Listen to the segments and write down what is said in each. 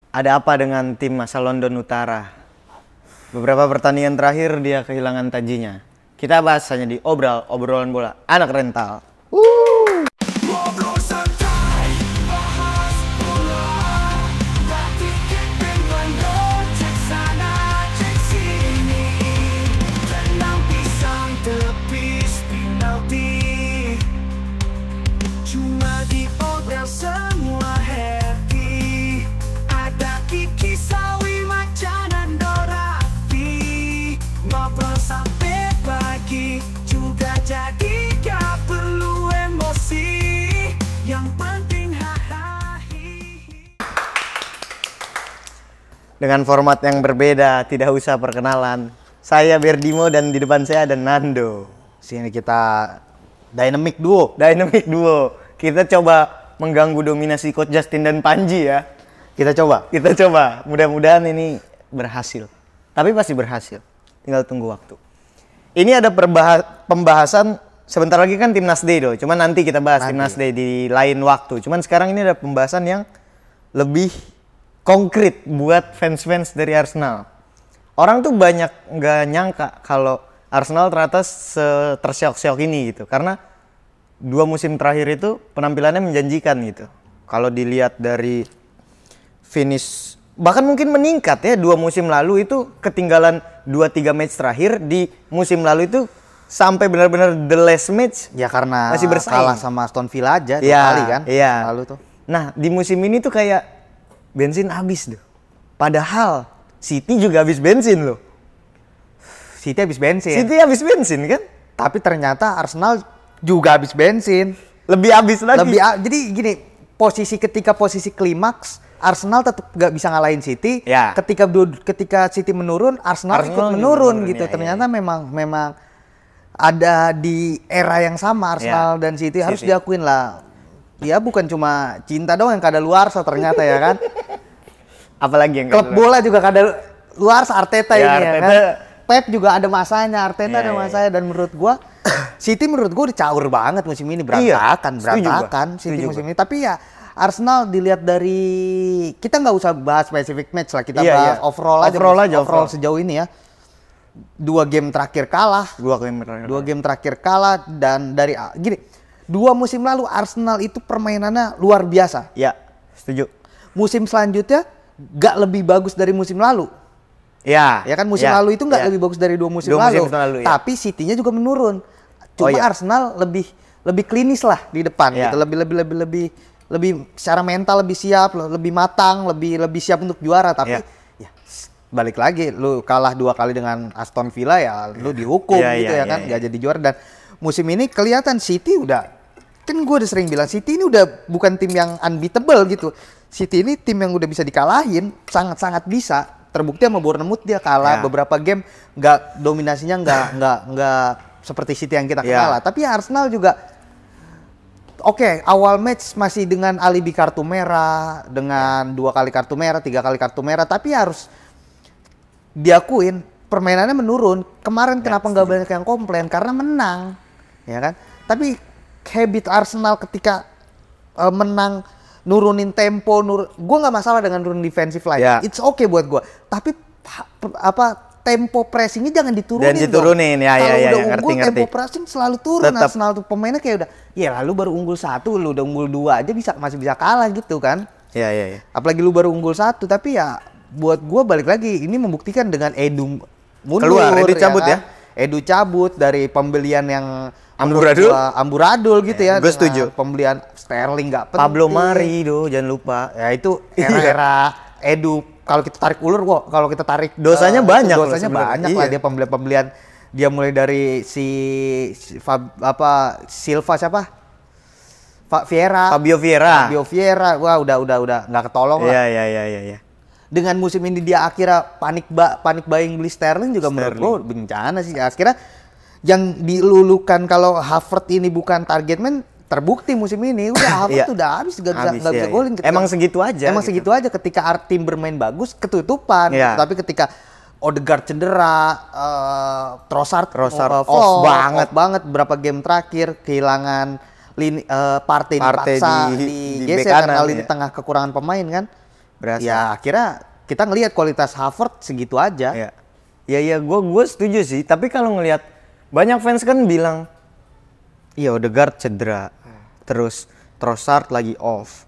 Ada apa dengan tim asal London Utara? Beberapa pertandingan terakhir dia kehilangan tajinya. Kita bahas hanya di obrolan bola anak rental. Ngobrol santai, bahas bola. Datik dengan cek sana, cek sini. Tenang pisang tepis penalti. Cuma di obral semua happy. Ada Kiki Sawi, Macan dan Dorati. Ngobrol sampai pagi, juga jadi gak perlu emosi. Yang penting hahaha. Dengan format yang berbeda, tidak usah perkenalan. Saya Berdimo dan di depan saya ada Nando. Sini kita dynamic duo. Dynamic duo. Kita coba mengganggu dominasi Coach Justin dan Panji ya. Kita coba. Kita coba. Mudah-mudahan ini berhasil. Tapi pasti berhasil. Tinggal tunggu waktu. Ini ada pembahasan. Sebentar lagi kan Timnas Day doh. Cuman nanti kita bahas Timnas Day di lain waktu. Cuman sekarang ini ada pembahasan yang lebih konkret buat fans-fans dari Arsenal. Orang tuh banyak nggak nyangka kalau Arsenal ternyata terseok-seok ini gitu. Karena 2 musim terakhir itu penampilannya menjanjikan gitu. Kalau dilihat dari finish, bahkan mungkin meningkat ya. 2 musim lalu itu ketinggalan 2-3 match terakhir. Di musim lalu itu sampai benar-benar the last match Ya karena masih bersaing. kalah sama Aston Villa aja 2 Iya, kali kan. iya. Lalu tuh. Nah di musim ini tuh kayak bensin habis tuh. Padahal City juga habis bensin loh. City habis bensin. City habis bensin kan? Tapi ternyata Arsenal juga habis bensin. Lebih habis lagi. Jadi gini, ketika posisi klimaks Arsenal tetap nggak bisa ngalahin City. Ya. Ketika City menurun, Arsenal ikut juga menurun gitu. ya, Ternyata memang ada di era yang sama Arsenal dan City harus diakuin lah. Ya bukan cuma cinta doang yang kadaluarsa ternyata ya kan. Apalagi yang Klub bola juga kadaluarsa Arteta Ya, ini ya Arteta. kan. Pep juga ada masanya, Arteta ada Ya. masanya dan menurut gua City menurut gua udah caur banget musim ini, Iya, berantakan City setuju musim gua. ini. Tapi ya Arsenal dilihat dari, kita nggak usah bahas specific match lah, kita Iya, bahas iya. overall Overall sejauh ini ya. 2 game terakhir kalah, 2 game terakhir kalah dan dari gini, 2 musim lalu Arsenal itu permainannya luar biasa. Ya, setuju. Musim selanjutnya nggak lebih bagus dari musim lalu. Ya, Ya kan musim lalu itu nggak lebih bagus dari 2 musim 2 lalu. musim lalu, ya. Tapi City-nya juga menurun. Cuma iya. Arsenal lebih klinis lah di depan Ya. gitu. Lebih secara mental lebih siap, lebih matang, lebih siap untuk juara. Tapi ya balik lagi, lu kalah 2 kali dengan Aston Villa ya lu dihukum Ya, gitu ya, ya kan, ya, nggak jadi juara. Dan musim ini kelihatan City udah, kan gue udah sering bilang City ini udah bukan tim yang unbeatable gitu. City ini tim yang udah bisa dikalahin, sangat-sangat bisa. Terbukti sama Bournemouth dia kalah beberapa game, dominasinya nggak seperti City yang kita kenal lah. Tapi ya Arsenal juga oke, awal match masih dengan alibi kartu merah, dengan 2 kali kartu merah, 3 kali kartu merah, tapi harus diakuin permainannya menurun. Kemarin kenapa nggak banyak yang komplain? Karena menang, ya kan? Tapi habit Arsenal ketika menang, nurunin tempo, gue nggak masalah dengan turun defensive line, it's okay buat gue. Tapi tempo pressingnya jangan diturunin. Dan diturunin, dong. ya, Kalau ya, udah ya, unggul, ngerti. tempo pressing selalu turun. Tetep. Arsenal tuh pemainnya kayak udah, ya lalu baru unggul 1, lu udah unggul 2 aja masih bisa kalah gitu kan. Ya. Apalagi lu baru unggul 1, tapi ya buat gue balik lagi, ini membuktikan dengan Edu mundur, Keluar, Edu cabut ya. Edu cabut dari pembelian yang Amburadul gitu ya. Gue setuju. Pembelian Sterling nggak penting. Pablo Mari jangan lupa. Ya itu era Edu. Kalau kita tarik ulur, kalau kita tarik Dosanya banyak loh dosanya sebenarnya. banyak lah. Iya. Dia pembelian dia mulai dari Silva siapa? Fabio Vieira. Wah udah nggak ketolong lah. Iya. Dengan musim ini dia akhirnya panik buying beli Sterling juga menurut gue bencana sih. Akhirnya yang dilulukan kalau Havertz ini bukan target man, terbukti musim ini udah Havertz udah habis nggak bisa golin. Emang segitu aja. Emang segitu aja. Ketika tim bermain bagus ketutupan. Iya. Tapi ketika Odegaard cedera, Trossard off banget berapa game terakhir, kehilangan Partey dipaksa di digeser bek kanan, karena lini ya. tengah kekurangan pemain kan. Berasa. Ya akhirnya kita ngelihat kualitas Havertz segitu aja. Ya. Ya gue setuju sih. Tapi kalau ngelihat banyak fans kan bilang, iya Odegaard cedera, terus Trossard lagi off,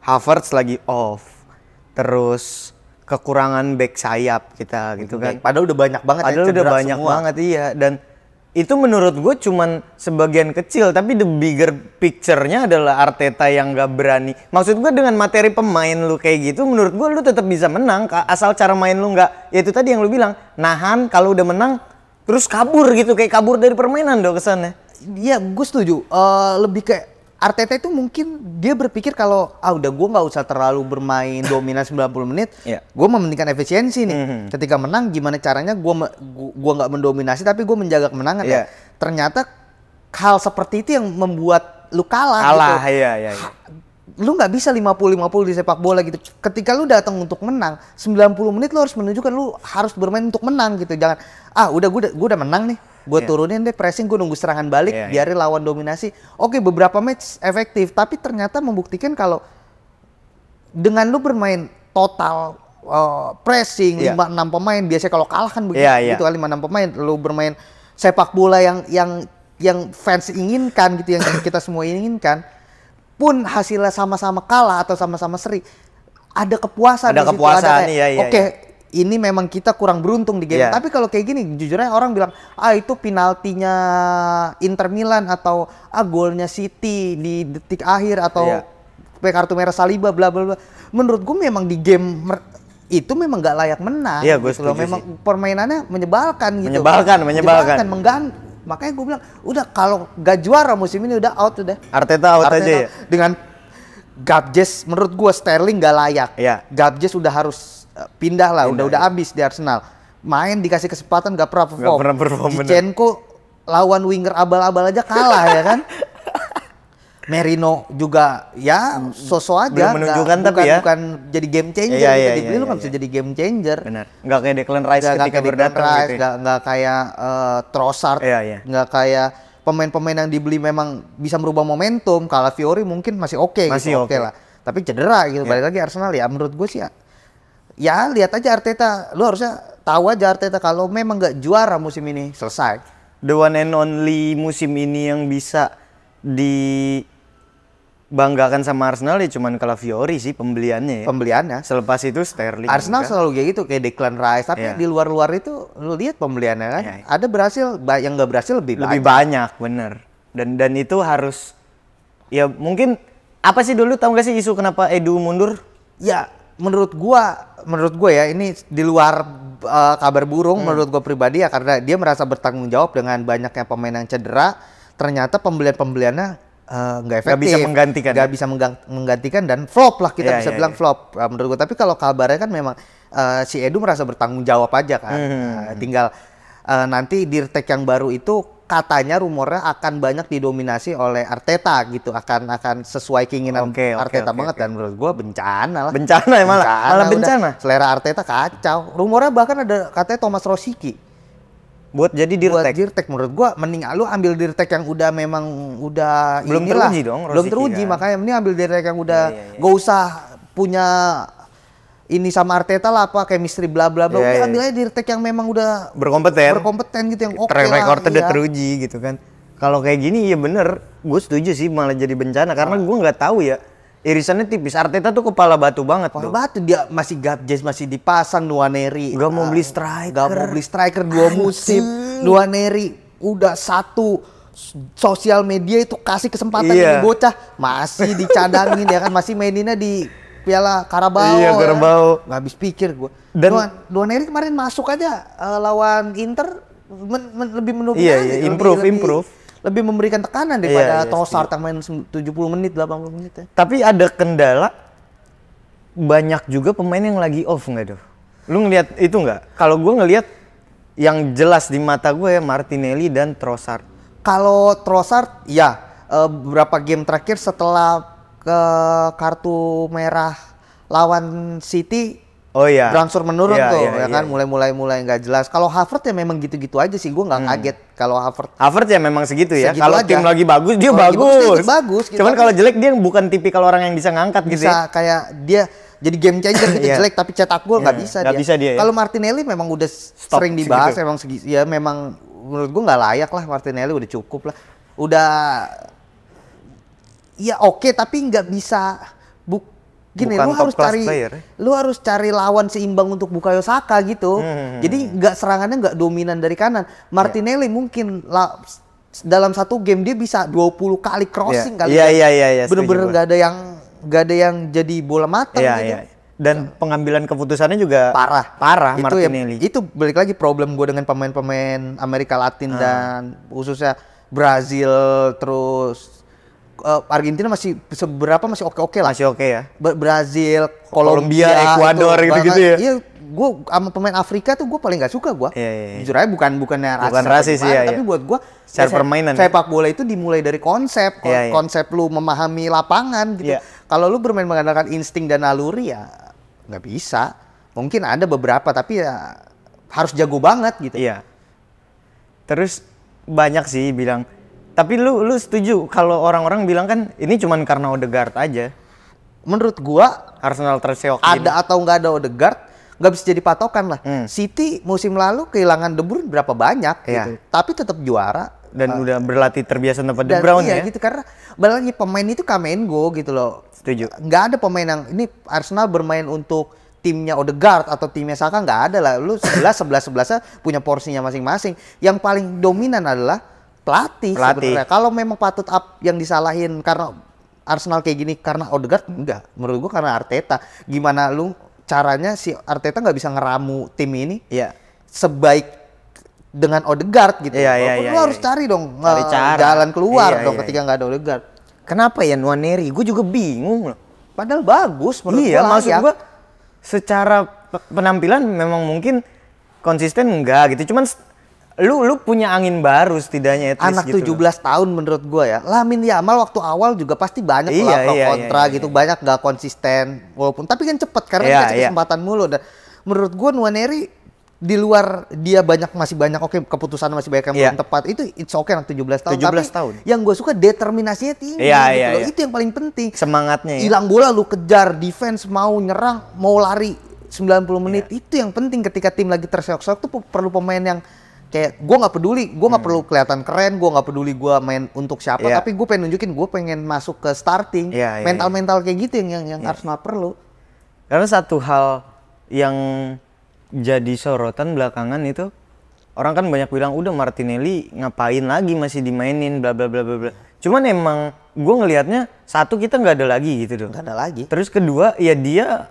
Havertz lagi off, terus kekurangan back sayap kita gitu kan. Padahal udah banyak banget Padahal udah cedera banyak semua. banget iya. Dan itu menurut gue cuman sebagian kecil, tapi the bigger picture-nya adalah Arteta yang gak berani. Maksud gue dengan materi pemain lu kayak gitu, menurut gue lu tetap bisa menang asal cara main lu nggak, ya itu tadi yang lu bilang, nahan, kalau udah menang terus kabur gitu, kayak kabur dari permainan dong kesannya. Iya, gue setuju. Lebih ke Arteta itu mungkin dia berpikir kalau udah gue nggak usah terlalu bermain dominan 90 menit, Iya. gue mementingkan efisiensi nih. Ketika menang gimana caranya gue nggak mendominasi tapi gue menjaga kemenangan Iya. ya. Ternyata hal seperti itu yang membuat lu kalah Kalah, gitu. iya. Lu nggak bisa 50-50 di sepak bola gitu. Ketika lu datang untuk menang, 90 menit lu harus menunjukkan lu harus bermain untuk menang gitu. Jangan gue udah menang nih. Gue turunin deh pressing, gue nunggu serangan balik, biarin lawan dominasi. Oke, beberapa match efektif, tapi ternyata membuktikan kalau dengan lu bermain total pressing 5-6 pemain, biasanya kalau kalah kan begitu, gitu 5-6 pemain, lu bermain sepak bola yang fans inginkan gitu, yang kita semua inginkan, pun hasilnya sama-sama kalah atau sama-sama seri, ada kepuasan. Ada kepuasan, Oke, ini memang kita kurang beruntung di game. Tapi kalau kayak gini, jujurnya orang bilang, itu penaltinya Inter Milan atau golnya City di detik akhir atau kartu merah Saliba bla bla bla. Menurut gue memang di game itu memang gak layak menang. Iya, gue gitu loh. Memang permainannya menyebalkan gitu. Menyebalkan. Makanya gue bilang, udah kalau gak juara musim ini udah out udah. Arteta out aja ya. Dengan Gabjes, menurut gue Sterling gak layak. Gabjes udah harus pindah lah, udah habis di Arsenal. Main dikasih kesempatan gak pernah perform. Zinchenko lawan winger abal-abal aja kalah ya kan. Merino juga ya so-so aja, belum menunjukkan tapi ya bukan jadi game changer gitu. Dibeli lu kan bisa jadi game changer. Benar. Nggak kayak Declan Rice ketika berdatang gitu. Nggak kayak Trossard, nggak kayak pemain-pemain yang dibeli memang bisa merubah momentum. Kalau Fiori mungkin masih oke lah. Tapi cedera gitu. Balik lagi Arsenal ya menurut gue sih ya lihat aja Arteta. Lu harusnya tahu aja Arteta kalau memang nggak juara musim ini selesai. The one and only musim ini yang bisa dibanggakan sama Arsenal ya cuman Calafiori sih pembeliannya ya. Selepas itu Sterling. Arsenal selalu kayak gitu, kayak Declan Rice. Tapi di luar-luar itu lu lihat pembeliannya kan. Ada berhasil, yang nggak berhasil lebih banyak, bener. Dan itu harus ya mungkin apa sih dulu tahu nggak sih isu kenapa Edu mundur? Ya menurut gua ya ini di luar kabar burung menurut gua pribadi ya karena dia merasa bertanggung jawab dengan banyaknya pemain yang cedera. Ternyata pembeliannya nggak efektif, nggak bisa menggantikan dan flop lah kita bisa bilang flop menurut gua. Tapi kalau kabarnya kan memang si Edu merasa bertanggung jawab aja kan. Tinggal nanti Dirtek yang baru itu katanya rumornya akan banyak didominasi oleh Arteta gitu, akan sesuai keinginan Arteta banget. Dan menurut gua bencana lah. Malah bencana. Selera Arteta kacau. Rumornya bahkan ada katanya Thomas Rosicky buat jadi Dirtek. Menurut gua mending lu ambil Dirtek yang udah belum teruji dong. Belum teruji kan. Makanya mending ambil Dirtek yang udah gak usah punya ini sama Arteta lah apa chemistry bla bla bla. Udah ambil aja Dirtek yang memang udah berkompeten gitu yang oke lah. Record udah teruji gitu kan. Kalau kayak gini ya bener, gue setuju sih malah jadi bencana karena gue nggak tahu ya. Irisannya tipis. Arteta tuh kepala batu banget. Kepala batu, dia masih Gabjes masih dipasang. Nwaneri gak mau beli striker 2 musim. Nwaneri udah 1 sosial media itu kasih kesempatan ini bocah masih dicadangin ya kan, masih maininnya di Piala Carabao. Carabao. Nggak habis pikir gue. Dan Nwaneri kemarin masuk aja lawan Inter lebih mendominasi. Improve. Lebih memberikan tekanan daripada Trossard yang main 70 menit, 80 menit ya. Tapi ada kendala banyak juga pemain yang lagi off nggak tuh? Lu ngelihat itu nggak? Kalau gue ngelihat yang jelas di mata gue ya Martinelli dan Trossard. Kalau Trossard beberapa game terakhir setelah ke kartu merah lawan City berangsur menurun kan mulai nggak jelas. Kalau Havertz ya memang gitu-gitu aja sih, gue nggak kaget kalau Havertz ya memang segitu ya. Kalau tim lagi bagus dia bagus. Bagus gitu. Cuman kalau jelek dia bukan tipikal orang yang bisa ngangkat gitu. Bisa kayak dia jadi game changer gitu, Iya. jelek tapi cetak gol nggak Iya, bisa nggak dia. bisa dia, ya. Kalau Martinelli memang udah Stop sering dibahas, segitu. emang ya memang menurut gua nggak layak lah Martinelli, udah cukup lah. Udah ya oke, tapi nggak bisa gini, Bukan lu top harus class cari player, ya. lu harus cari lawan seimbang untuk Bukayo Saka gitu. Jadi nggak serangannya nggak dominan dari kanan. Martinelli mungkin dalam satu game dia bisa 20 kali crossing kali. Iya, ya. iya, setuju Bener-bener gua. nggak ada yang jadi bola matang Iya, gitu. iya. Dan pengambilan keputusannya juga Itu parah Martinelli. itu balik lagi problem gue dengan pemain-pemain Amerika Latin dan khususnya Brazil, terus Argentina masih oke lah. Masih oke ya. Brazil, Kolombia, Kolombia, Ekuador, itu gitu-gitu banget. ya. Iya, gue sama pemain Afrika tuh gue paling nggak suka gue. Iya, iya, iya. Jujur aja bukannya Bukan apa rasis, gimana, iya, tapi iya. buat gue Secara permainan. sepak bola itu dimulai dari konsep, Iya, iya. konsep lu memahami lapangan gitu. Iya. Kalau lu bermain mengandalkan insting dan naluri ya nggak bisa. Mungkin ada beberapa tapi ya harus jago banget gitu. Iya. Terus banyak sih bilang, tapi lu setuju kalau orang-orang bilang kan ini cuman karena Odegaard aja. Menurut gua Arsenal terseok ada atau nggak ada Odegaard nggak bisa jadi patokan lah. Hmm. City musim lalu kehilangan De Bruyne berapa banyak Iya. gitu, tapi tetap juara. dan udah berlatih terbiasa tempat De Dan Bruyne iya ya. gitu, karena balik lagi pemain itu come and go gitu loh. Setuju. Nggak ada pemain yang ini Arsenal bermain untuk timnya Odegaard atau timnya Saka, nggak ada lah. Lu 11 punya porsinya masing-masing. Yang paling dominan adalah pelatih. Sebenarnya. Kalau memang patut yang disalahin karena Arsenal kayak gini karena Odegaard, enggak. Menurut gua karena Arteta. Gimana lu caranya si Arteta nggak bisa ngeramu tim ini Iya. sebaik dengan Odegaard gitu. Iya, iya, Walaupun iya, lu harus iya. cari dong Cari cara. jalan keluar Iya, dong iya, ketika nggak ada Odegaard. Kenapa ya Nwaneri? Gue juga bingung loh. Padahal bagus menurut Iya, gua maksud layak. gua secara penampilan memang mungkin konsisten enggak gitu. Cuman lu punya angin baru setidaknya at least Anak gitu 17 tahun menurut gua ya. Lamine Yamal waktu awal juga pasti banyak Iya, lah pro iya, kontra iya, gitu, iya. banyak gak konsisten walaupun tapi kan cepet karena Iya, dikasih iya. kesempatan mulu. Dan menurut gua Nwaneri di luar dia masih banyak oke keputusan masih banyak yang Iya. belum tepat, itu it's okay anak 17 tahun. 17 tapi tahun. yang gua suka determinasinya tinggi Iya, gitu iya, loh. iya. Itu yang paling penting. Semangatnya ya. Hilang bola lu kejar, defense mau nyerang, mau lari 90 menit. Iya. Itu yang penting ketika tim lagi terseok-seok tuh perlu pemain yang kayak gue nggak peduli, gue nggak perlu kelihatan keren, gue nggak peduli gue main untuk siapa, Iya. tapi gue pengen nunjukin gue pengen masuk ke starting. Iya, iya, Mental-mental kayak gitu yang Arsenal perlu. Karena satu hal yang jadi sorotan belakangan itu, orang kan banyak bilang udah Martinelli ngapain lagi masih dimainin bla bla bla bla bla. Cuman emang gue ngelihatnya satu kita nggak ada lagi gitu dong. Nggak ada lagi. Terus kedua ya dia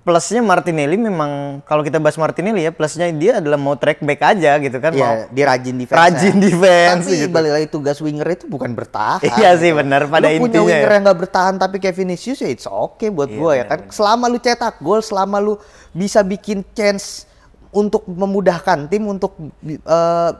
plusnya Martinelli memang kalau kita bahas Martinelli ya plusnya dia adalah mau track back aja gitu kan. Iya, dia rajin defense. Rajin defense Tapi gitu. balik lagi tugas winger itu bukan bertahan. Iya sih, benar, pada lu punya intinya winger ya. yang nggak bertahan tapi kayak Vinicius ya it's okay buat Iya, gue ya benar, kan. Selama lu cetak gol, selama lu bisa bikin chance untuk memudahkan tim untuk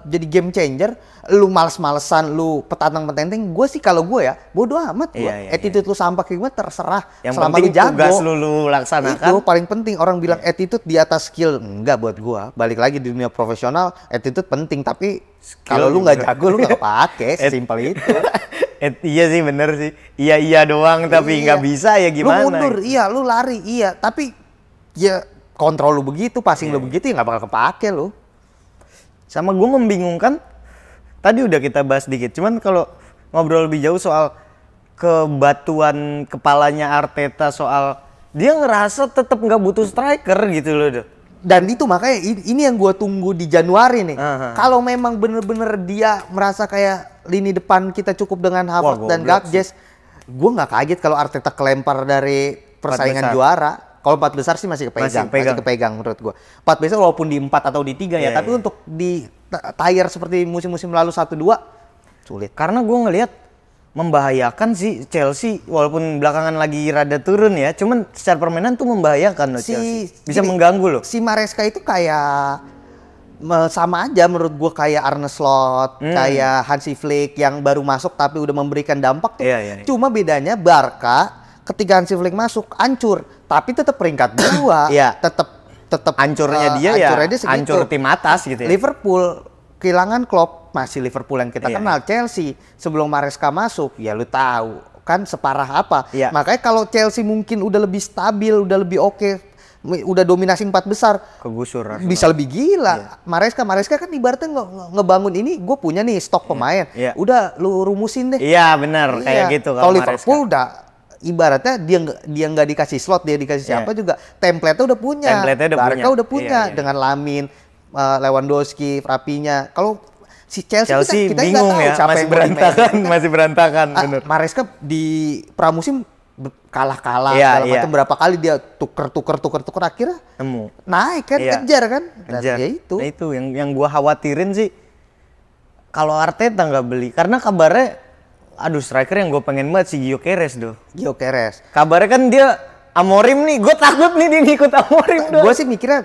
jadi game changer, lu males-malesan, lu petantang-petenteng, gue sih kalau gue ya bodo amat gue. Iya, iya, Attitude lu sampah kayak gue terserah. Yang selama penting lu jago. tugas lu laksanakan. Itu paling penting. Orang bilang attitude di atas skill, enggak buat gua. Balik lagi di dunia profesional, attitude penting tapi kalau lu nggak jago lu nggak kepake, sesimpel itu. Iya sih bener sih. Iya doang tapi nggak Iya. bisa ya gimana. Lu mundur, iya, lu lari, iya, tapi ya kontrol lu begitu, passing Iya, lu begitu ya nggak bakal kepake lu. Sama gue membingungkan, tadi udah kita bahas dikit, cuman kalau ngobrol lebih jauh soal kebatuan kepalanya Arteta soal dia ngerasa tetap nggak butuh striker gitu loh. Doh. Dan itu makanya ini yang gua tunggu di Januari nih. Aha. Kalau memang bener-bener dia merasa kayak lini depan kita cukup dengan Havertz dan goblok Gakjes, gua nggak kaget kalau Arteta kelempar dari persaingan besar. juara. Kalau 4 besar sih masih kepegang, masih kepegang menurut gua. 4 besar walaupun di 4 atau di 3 ya, Iya, tapi iya. untuk di tier seperti musim-musim lalu 1-2 sulit. Karena gue ngelihat membahayakan sih Chelsea walaupun belakangan lagi rada turun ya, cuman secara permainan tuh membahayakan loh Chelsea. Bisa gini, mengganggu loh. Si Maresca itu kayak sama aja menurut gua kayak Arne Slot, kayak Hansi Flick yang baru masuk tapi udah memberikan dampak tuh. Iya, iya, iya. Cuma bedanya Barca ketika Hansi Flick masuk hancur, tapi tetap peringkat 2. Iya. Tetap Hancurnya dia ya, segitu. hancur tim atas gitu ya. Liverpool kehilangan Klopp, masih Liverpool yang kita Iya. kenal. Chelsea sebelum Maresca masuk, ya lu tahu kan separah apa. Iya. Makanya kalau Chelsea mungkin udah lebih stabil, udah lebih oke, udah dominasi 4 besar, Kegusur Arsenal. bisa lebih gila. Maresca kan ibaratnya ngebangun ini, gue punya nih stok pemain. Iya. Udah lu rumusin deh. Iya benar, kayak gitu Kalau kalau Liverpool Maresca. udah ibaratnya dia nggak dikasih slot, dia dikasih siapa juga, template-nya udah punya. Template-nya udah Barca punya. udah punya Iya. dengan Lamin, Lewandowski, Rapinya. Kalau si Chelsea kita nggak bingung tahu ya, siapa masih yang mau berantakan, dimainin. masih berantakan, bener. Maresca di pramusim kalah-kalah Iya, segala iya. macam, berapa kali dia tuker akhirnya Nemu. naik kan, Iya. kejar kan. Dan Kejar. ya itu. Nah itu yang gua khawatirin sih kalau Arteta nggak beli, karena kabarnya, aduh striker yang gue pengen banget si Gyökeres doh. Gyökeres. Kabarnya kan dia Amorim nih, gue takut nih dia ngikut Amorim doh. Gue sih mikirnya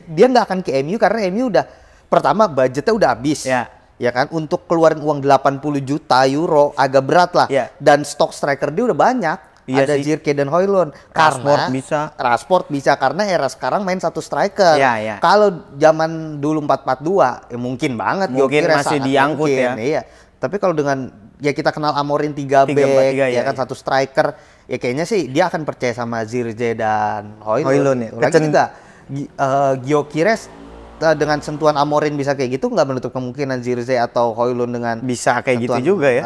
dia nggak akan ke MU karena MU udah pertama budgetnya udah habis. Ya. Ya kan, untuk keluarin uang 80 juta euro agak berat lah. Ya. Dan stok striker dia udah banyak. Iya Ada sih. Zirkzee dan Højlund. Rashford bisa karena era sekarang main satu striker. Ya, ya. Kalau zaman dulu 4-4-2 ya mungkin banget. Mungkin Gyökeres masih sangat diangkut mungkin, ya. Iya. Tapi kalau dengan ya kita kenal Amorim 3 back, 3-4-3, ya kan ya. satu striker, ya kayaknya sih dia akan percaya sama Zirkzee dan Højlund ya. Lagi juga Gyökeres dengan sentuhan Amorim bisa kayak gitu, nggak menutup kemungkinan Zirkzee atau Højlund dengan Bisa kayak gitu sentuhan, juga ya.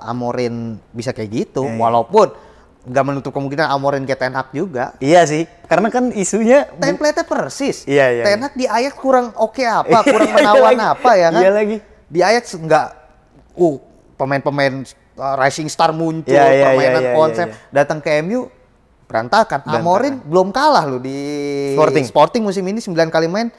Amorim bisa kayak gitu, Ya, ya. walaupun nggak menutup kemungkinan Amorim kayak Ten Hag juga. Iya sih, karena kan isunya Template-nya persis. Iya, iya, Ten Hag di Ajax kurang oke apa, kurang menawan Iya lagi. apa ya kan? Iya lagi. Di Ajax nggak, pemain-pemain rising star muncul, Iya, iya, permainan iya, iya, konsep, iya. datang ke MU berantakan. Amorim belum kalah loh di Sporting musim ini 9 kali main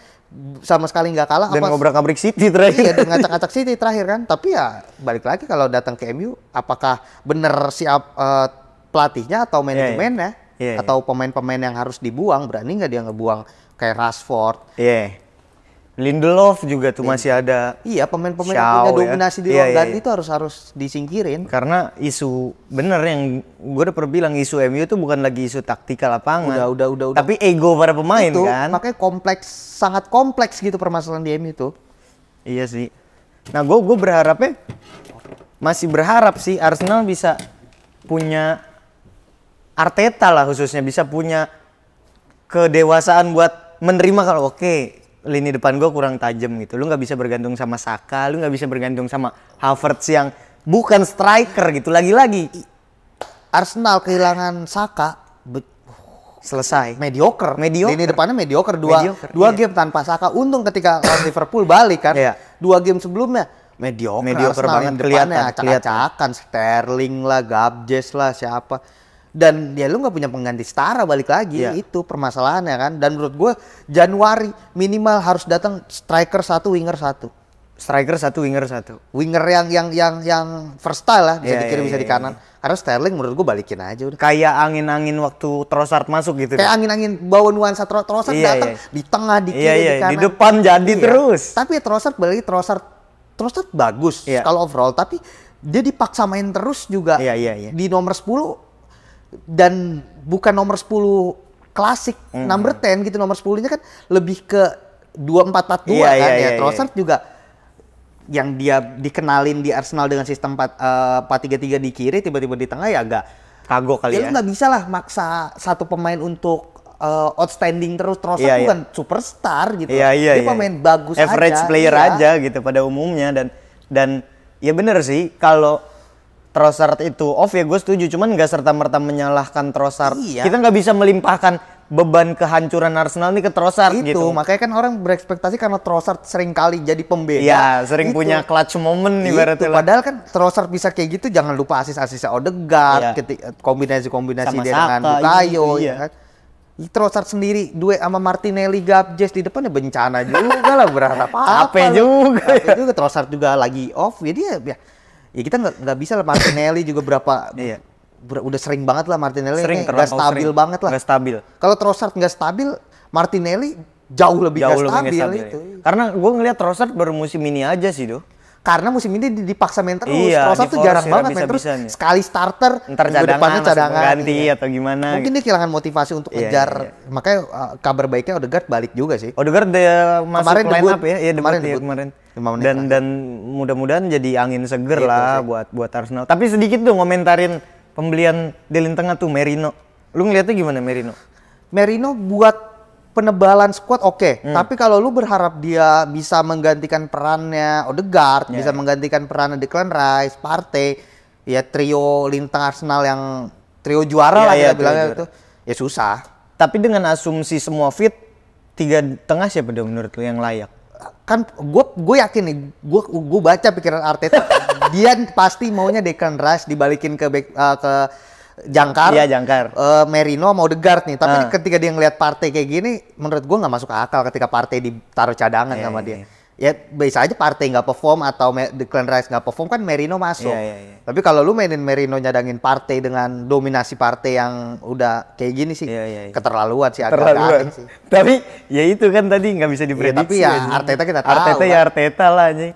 sama sekali nggak kalah. Dan apa ngobrak-ngabrik City terakhir. Iya, dengan ngacak-ngacak City terakhir kan. Tapi ya balik lagi kalau datang ke MU, apakah bener siap pelatihnya atau manajemennya, Iya, iya. atau pemain-pemain yang harus dibuang, berani nggak dia ngebuang kayak Rashford? Iya. Lindelof juga tuh masih ada. Iya, pemain-pemain yang Shaw punya ya. dominasi di Iya, ruang iya, ganti iya. itu harus disingkirin. Karena isu bener yang gue udah pernah bilang, isu MU itu bukan lagi isu taktikal lapangan. Udah. Tapi ego para pemain Itu kan. makanya sangat kompleks gitu permasalahan di MU itu. Iya sih. Nah gue berharapnya masih berharap sih Arsenal bisa punya Arteta lah khususnya, bisa punya kedewasaan buat menerima kalau oke, lini depan gue kurang tajam gitu. Lu nggak bisa bergantung sama Saka, lu nggak bisa bergantung sama Havertz yang bukan striker gitu. Lagi-lagi Arsenal kehilangan Saka, selesai. mediocre. Mediocre. Lini depannya mediocre. Dua Mediocre, iya. game tanpa Saka. Untung ketika lawan Liverpool balik kan. Iya. 2 game sebelumnya mediocre. Mediocre Arsenal banget, yang depannya kelihatan. acak-acakan. Sterling lah, Gabjes lah, siapa. Dan ya lu nggak punya pengganti setara, balik lagi. Iya. Itu permasalahannya kan. Dan menurut gue Januari minimal harus datang striker 1, winger 1. Striker 1, winger 1. Winger yang versatile lah, bisa Iya, di kiri iya, bisa di iya, kanan. Karena Sterling menurut gue balikin aja udah. Kayak angin-angin waktu Trossard masuk gitu. Kayak angin-angin bawa nuansa Trossard Iya, datang iya. di tengah, di kiri, Iya, di iya, kanan. di depan jadi Iya. terus. Tapi Trossard Trossard bagus Iya. kalau overall, tapi dia dipaksa main terus juga. Iya, iya, iya. Di nomor 10 dan bukan nomor 10 klasik, number 10 gitu. Nomor 10-nya kan lebih ke 2-4-4-2 Iya, kan iya, ya. iya, Trossard juga yang dia dikenalin di Arsenal dengan sistem 4-3-3 di kiri, tiba-tiba di tengah ya agak Kagok kali lu ya. nggak bisa lah maksa satu pemain untuk outstanding terus. Trossard Iya, iya. bukan superstar gitu. Iya, iya, Dia iya. pemain bagus Average aja. player Iya. aja gitu pada umumnya, dan ya bener sih kalau Trossard itu off ya gue setuju, cuman nggak serta-merta menyalahkan Trossard. Iya. Kita nggak bisa melimpahkan beban kehancuran Arsenal ini ke Trossard Itu gitu. makanya kan orang berekspektasi karena Trossard sering kali jadi pembeda. Iya, sering Itu. punya clutch moment Itu, ibaratnya lah. padahal kan Trossard bisa kayak gitu, jangan lupa asis-asisnya Odegaard, Iya. kombinasi-kombinasi Sama dia Saka, dengan Bukayo, iya. ya kan. Trossard sendiri duet sama Martinelli, Gabjes di depannya bencana juga lah, berharap apa? Capek lu. juga. Capek juga. Trossard juga lagi off, jadi ya kita nggak bisa lah. Martinelli juga Iya. udah sering banget lah Martinelli, Sering, nggak stabil banget lah. Nggak stabil. Kalau Trossard nggak stabil, Martinelli jauh lebih nggak Nggak stabil, stabil itu. ya. Karena gue ngeliat Trossard baru musim ini aja sih do. Karena musim ini dipaksa main terus. Iya, Trossard tuh diforsir jarang banget main terus. habis-habisannya. Sekali starter, Ntar minggu depannya cadangan, langsung ganti Iya. atau gimana. Mungkin gitu. dia kehilangan motivasi untuk Iya, ngejar. iya, Makanya kabar baiknya Odegaard balik juga sih. Odegaard dia masuk Kemarin line debut. up ya, iya Kemarin debut ya debut. kemarin. 5 menit Dan lah. dan mudah-mudahan jadi angin seger Gitu lah sih. buat Arsenal. Tapi sedikit dong ngomentarin pembelian di lini tengah tuh Merino. Lu ngeliatnya gimana Merino? Merino buat penebalan squad oke. Tapi kalau lu berharap dia bisa menggantikan perannya Odegaard, bisa menggantikan perannya Declan Rice, Partey, ya trio lini tengah Arsenal yang trio juara lah kita bilangnya itu, ya susah. Tapi dengan asumsi semua fit, 3 tengah siapa dong menurut lu yang layak? Kan gue yakin nih, gue baca pikiran Arteta, dia pasti maunya Declan Rice dibalikin ke ke Jangkar, Iya, Jangkar. Merino mau Odegaard nih. Tapi ketika dia ngelihat Partey kayak gini, menurut gue nggak masuk akal ketika Partey ditaruh cadangan sama dia. Ya bisa aja Partey nggak perform atau Declan Rice nggak perform, kan Merino masuk. Tapi kalau lu mainin Merino nyadangin Partey dengan dominasi Partey yang udah kayak gini sih, keterlaluan sih, agak aneh sih. Tapi ya itu kan tadi nggak bisa diprediksi. Tapi ya Arteta kita tahu. Arteta ya Arteta lah anjing.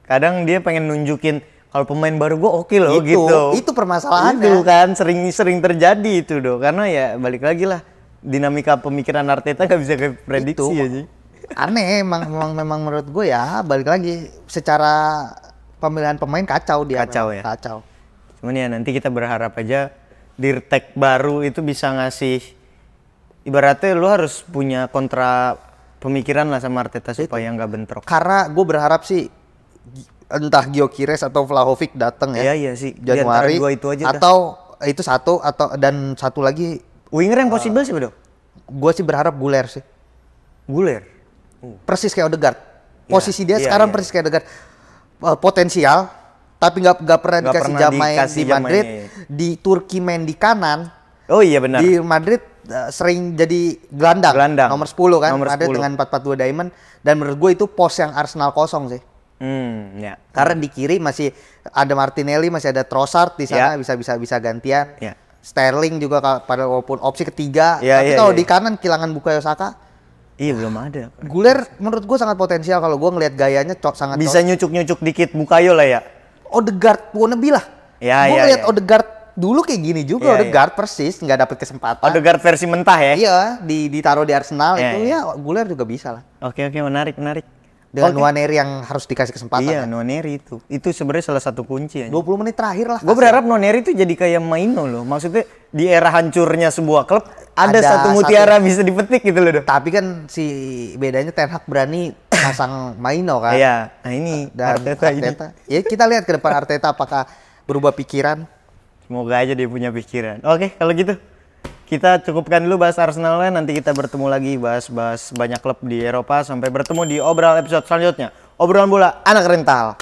Kadang dia pengen nunjukin kalau pemain baru gue oke loh gitu. Itu permasalahannya. Itu kan sering terjadi itu doh. Karena ya balik lagi lah, dinamika pemikiran Arteta nggak bisa prediksi aja. Aneh memang menurut gue ya, balik lagi secara pemilihan pemain kacau dia. Kacau. Cuman ya nanti kita berharap aja Dirtek baru itu bisa ngasih, ibaratnya lu harus punya kontra pemikiran lah sama Arteta supaya nggak bentrok. Karena gue berharap sih entah Gyökeres atau Vlahovic datang ya. Iya sih. Januari Dua itu aja atau itu satu atau dan satu lagi winger yang possible sih Bro. Gue sih berharap Guler sih. Guler. Persis kayak Odegaard. Posisi dia sekarang persis kayak Odegaard. Potensial tapi nggak pernah dikasih jam main di Madrid. Di Turki main di kanan. Oh iya benar. Di Madrid sering jadi gelandang. Nomor 10 kan. Madrid dengan 4-4-2 diamond, dan menurut gue itu pos yang Arsenal kosong sih. Ya. Karena di kiri masih ada Martinelli, masih ada Trossard di sana, bisa gantian. Sterling juga pada walaupun opsi ketiga. Tapi kalau di kanan kehilangan Bukayo Saka. Iya belum ada. Guler menurut gue sangat potensial kalau gue ngelihat gayanya sangat bisa nyucuk-nyucuk dikit Bukayo lah ya. Odegaard wannabe lah. Gue ngeliat Odegaard dulu kayak gini juga. Odegaard persis nggak dapet kesempatan. Odegaard versi mentah ya. Iya, ditaruh di Arsenal itu ya Guler juga bisa lah. Oke, menarik. Dengan Nwaneri yang harus dikasih kesempatan. Iya, kan? Nwaneri itu sebenarnya salah satu kunci. 20 menit terakhir lah. Gue berharap Nwaneri itu jadi kayak Maino loh. Maksudnya di era hancurnya sebuah klub ada satu mutiara bisa dipetik gitu loh. Tapi kan si bedanya Ten Hag berani pasang Maino kan. Iya. Nah ini dan Arteta. Ya kita lihat ke depan Arteta apakah berubah pikiran. Semoga aja dia punya pikiran. Oke, kalau gitu kita cukupkan dulu bahas Arsenal, nanti kita bertemu lagi bahas banyak klub di Eropa. Sampai bertemu di obrolan episode selanjutnya. Obrolan bola anak rental.